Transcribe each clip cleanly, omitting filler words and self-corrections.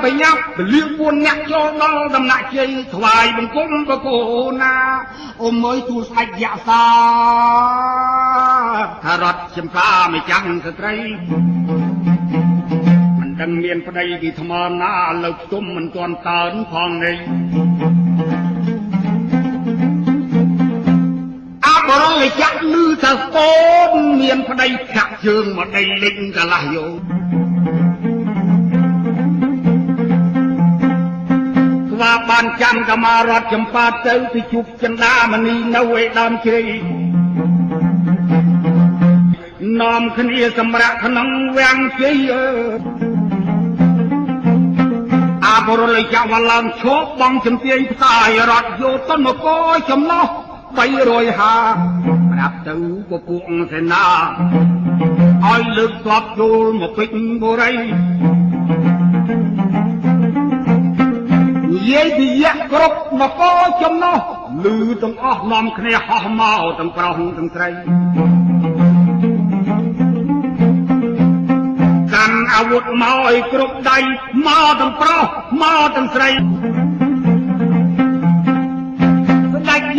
បញ្ញត្តិពលៀង4អ្នកចូលដល់ដំណាក់ជ័យថ្វាយបង្គំបកូណាអ៊ំអើយទូលស្ដេចយក្សាថារត់ចំផាមិនចាំងស្ត្រីមិនដឹងមានប្តីពីថ្មណាលើផ្ទុំមិនទាន់តើនផងនេះបរលចាក់លឺថាកូនមានប្តីចាក់ជើងមកដីលិចកន្លះយោស្វាបានចាំកមារតចម្ប៉ាទៅទៅជួបចិន្តាមនីនៅឯដើមជ្រៃនាំគ្នាសម្រាប់ក្នុងវាំងជ័យអាបរលចាក់វឡើងឈប់បងជំទាញផ្សាយរត់យោទៅមកោចំណោះ350ប្រាប់ទៅពពួកសេនាឲ្យលើកទ័ពចូលមកពេញបុរីនិយាយពីយៈគ្រប់នគរចំណោះលឺទាំងអស់នាំគ្នាហោះមកទាំងប្រុសទាំងស្រីកាន់អាវុធមកឲ្យគ្រប់ដៃមកទាំងប្រុសមកទាំងស្រី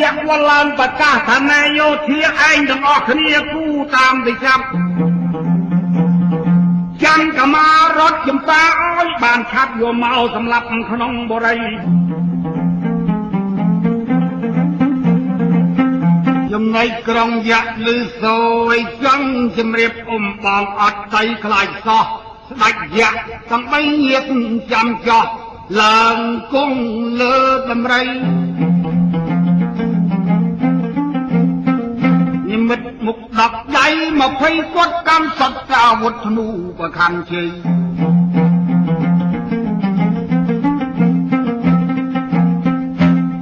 យៈវឡើងប្រកាសថានាយោធាឯងទាំងអស់គ្នាគូតាមទៅចាប់ចាំកមារត់ចម្ប៉ាឲ្យបានឆាប់យកមកសម្លាប់ក្នុងបរិយចំណែកក្រុងយៈលឺសូយចង់ជំរាបបងអត់តៃខ្លាចសោះស្ដេចយៈទាំង3ញាតិចាំចោះឡើងគង់លើដំរីមិត្តមុខ10ដៃ20គាត់កម្មសត្វអាវុធធ្នូប្រខណ្ឌជ័យ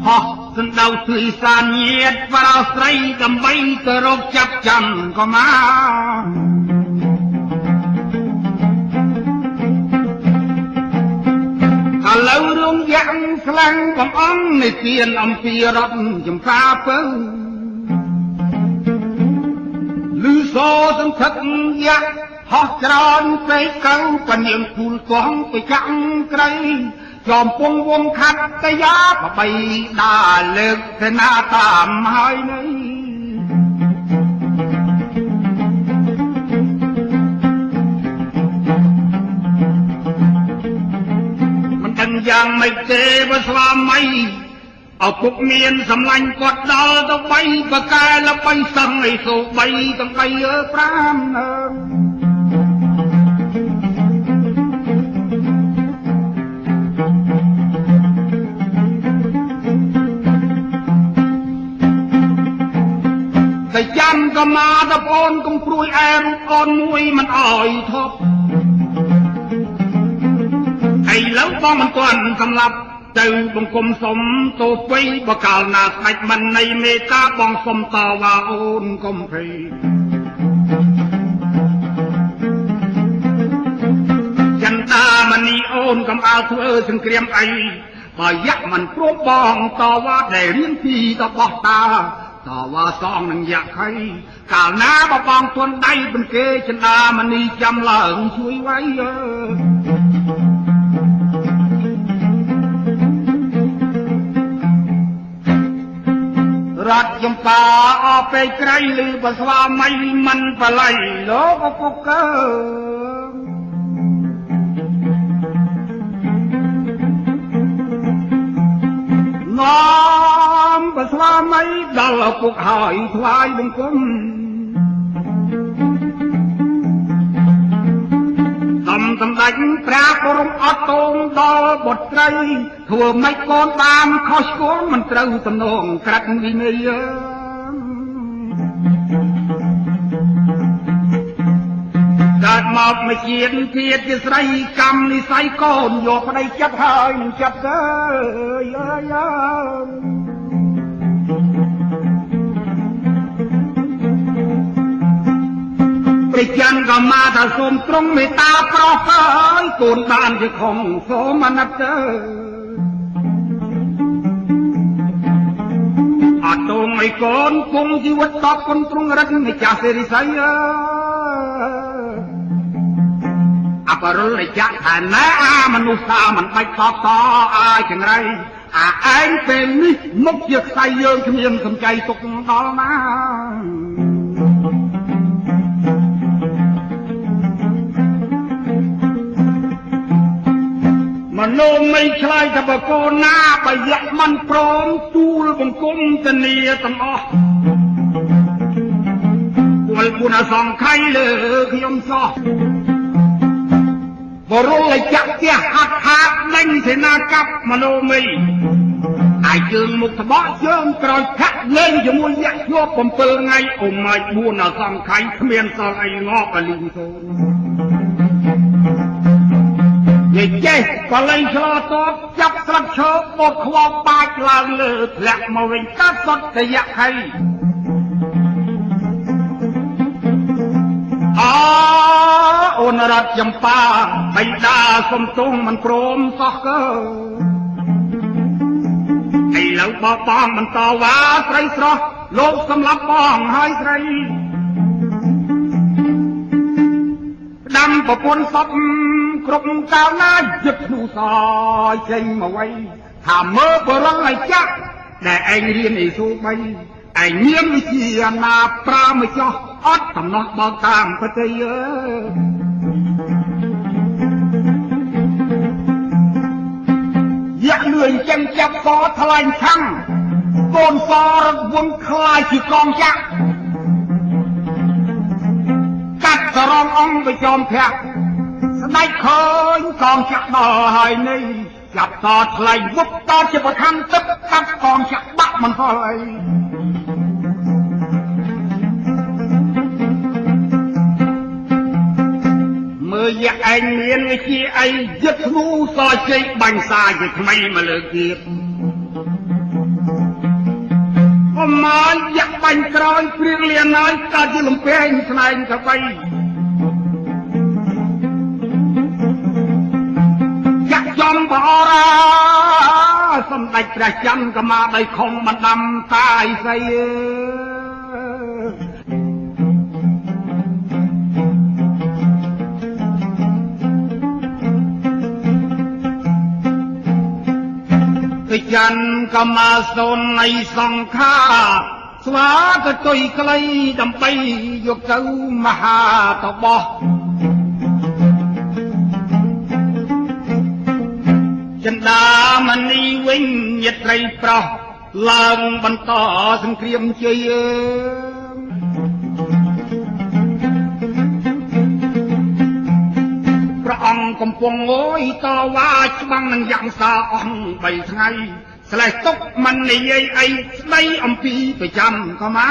ហោះសណ្ដៅទិសានញាតបរោស្រីដើម្បីទៅរកចាប់ចាំក៏មកឥឡូវរឿងយ៉ាងខ្លាំងបងអង្គនៃទានអំពីរត់ចម្ប៉ាពើលឺសូសន្ធឹកយៈហោះច្រើនពេកកៅពនាងគូលកងទៅចាក់ក្រៃចំពងវងខាត់តយ៉ាបបីដាលើកសេនាតាមហើយនេះមិនដឹងយ៉ាងម៉េចទេបើស្វាមីអពុកមានសម្លាញ់គាត់ដល់ទៅ3បកែល្បីសឹងឲ្យសូ3ទាំង35តែចាំក៏មកតប្អូនកុំព្រួយអែរូបអូនមួយមិនអោយធប់ឥឡូវបងមិនទាន់សម្លាប់ទៅបង្គំសុំទោពីបកាលណាស្ដេចមិននៃមេត្តាបងសុំតវ៉ាអូនកុំភ័យចន្តាមនីអូនកុំអើធ្វើសង្គ្រាមអីបើយៈមិនព្រមបងតវ៉ាដែលរៀនពីតបោះតាតវ៉ាសងនឹងយៈខៃកាលណាបបងទន់ដៃបន្គេចន្តាមនីចាំឡើងជួយໄວរត់ចំប៉ាអពេកក្រៃលឺបើស្វាមីមិនបល័យលោកពុកកើនាំបើស្វាមីដល់ពុកហើយថ្វាយបង្គំសម្ដេចប្រាបរំអត់តងដល់បុត្រីធ្វើម៉េចកូនបានខុសឆ្គងមិនត្រូវទំនងក្រាត់វិន័យកើតមកមួយជាតិជាស្រីកម្មនិស័យកូនយកប្តីចិត្តហើយនឹងចិត្តទៅព្រះច័ន្ទក៏មកថាសូមទ្រង់មេត្តាប្រោសហើយកូនបានជាខំសូមអាណិតទៅអត់ទងឲ្យកូនគង់ជីវិតតបគុណទ្រង់រិទ្ធម្ចាស់សិរិស័យ បរុលចាក់ថាណែមនុស្សសាមិនបាច់តបតឲ្យចង្រៃឯងពេលនេះមុខជាខ្សែយើងគ្មានសំចៃទុកដល់ណាមនោម័យឆ្លើយថាបកូនណាបើយៈមិនព្រមទូលបង្គំធានាទាំងអស់គួរគុណសង្ខ័យលើខ្ញុំសោះបរុលចាក់ផ្ទះហាត់ហាត់ដេញសេនាកាប់មនោម័យហើយជើងមុខត្បកជើងក្រោយខាក់លេងជាមួយយៈជាប់7ថ្ងៃអ៊ំម៉ាយ4សង្ខ័យគ្មានសល់អីងប់អលីងសូននិយាយក៏លេងឆ្លោតតចាប់ស្លឹកឈើបោកខ្វល់បាច់ឡើងលើធ្លាក់មកវិញកាត់សតតយៈខៃអូនរត់ចំប៉ាបៃតាសុំទោសមិនព្រមសោះកើឥឡូវបបងបន្តវ៉ាស្រីស្រស់លោកសម្លាប់បងហើយស្រីដាំប្រពន្ធសពគ្រប់កាលណាយឹកនោះសយចេញមកໄວថាមើលបរិលឲ្យចាក់ដែលឯងរៀនអីសូបីឯងមានវិជាណាប្រាមកចោះអត់តំណោះបោកតាមប្រតិយយ៉ាក់លឿនចឹងចាប់សថ្លែងឆាំងកូនសរត់វងខ្លាយជាកងចាក់កាត់សរងអង្គទៅចោមភ័ក្រស្ដេចឃើញកងចាក់ដល់ហើយនេះចាប់តថ្លែងវុបតជាប្រធានទឹកកាត់កងចាក់បាក់មិនហល់អីមើលយ៉ាក់ឯងមានវិជាអីយឹកធ្នូសជ័យបាញ់សាជាថ្មីមកលើកទៀតអមមកយ៉ាក់បាញ់ក្រោយព្រៀងលៀនហើយកាត់ជាលំពេងស្នែងទៅបីចាក់ចំបរាសម្ដេចព្រះច័ន្ទក៏មកដោយខំបណ្ដាំតាយស្អីច័ន្ទក៏មកសូននៃសង្ខាស្វាទៅទុយក្លីដើម្បីយកទៅមហាតបោះចិន្តាមនីវិញញាត្រីប្រុសឡើងបន្តសង្គ្រាមជ័យព្រះអង្គកំពុងងយតវ៉ាច្បាំងនឹងយ៉ាងសាអស់3ថ្ងៃស្លេះទុកមិននិយាយអីស្ដីអំពីប្រចាំក៏មក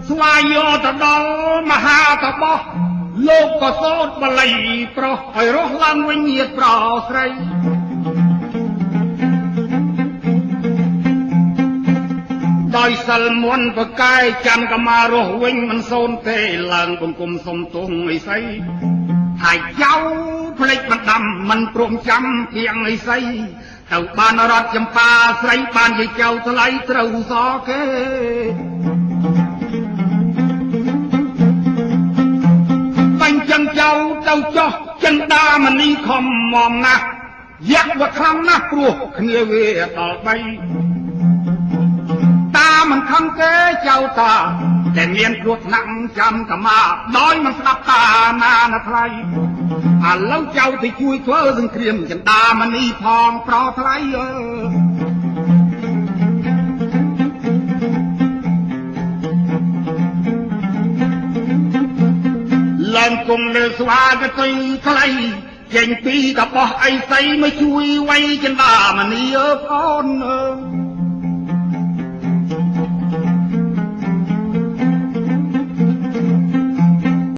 ស្វាយយកទៅដល់មហាតបោះលោកក៏សូត្របល័យប្រុសឲ្យរស់ឡើងវិញញាតប្រស្រីដោយសិលមុនប្រកែច័ន្ទក៏មករស់វិញមិនសូនទេឡើងបង្គំសុំទោសអីស្អីហើយចៅផ្លេចបណ្ដាំមិនព្រមចាំទៀងអីស្អីទៅបានរត់ចម្ប៉ាស្រីបានជាចៅថ្លៃត្រូវសគេបាញ់ចឹងចៅទៅចោះចិន្តាមនីខំមមណាស់យ៉ាក់វាខ្លាំងណាស់ព្រោះគ្នាវាដល់3តាមិនខំទេចៅតាតែមានគ្រោះថ្នាក់ចាំតមាដោយមិនស្ដាប់តាណានៅថ្លៃឥឡូវចៅទៅជួយធ្វើសង្គ្រាមចិន្តាមនីផងប្រថ្លៃឡើងគង់លើស្វាទៅថ្លៃចេញពីតបោះអីស្អីមកជួយໄວចិន្តាមនីអើបងអើ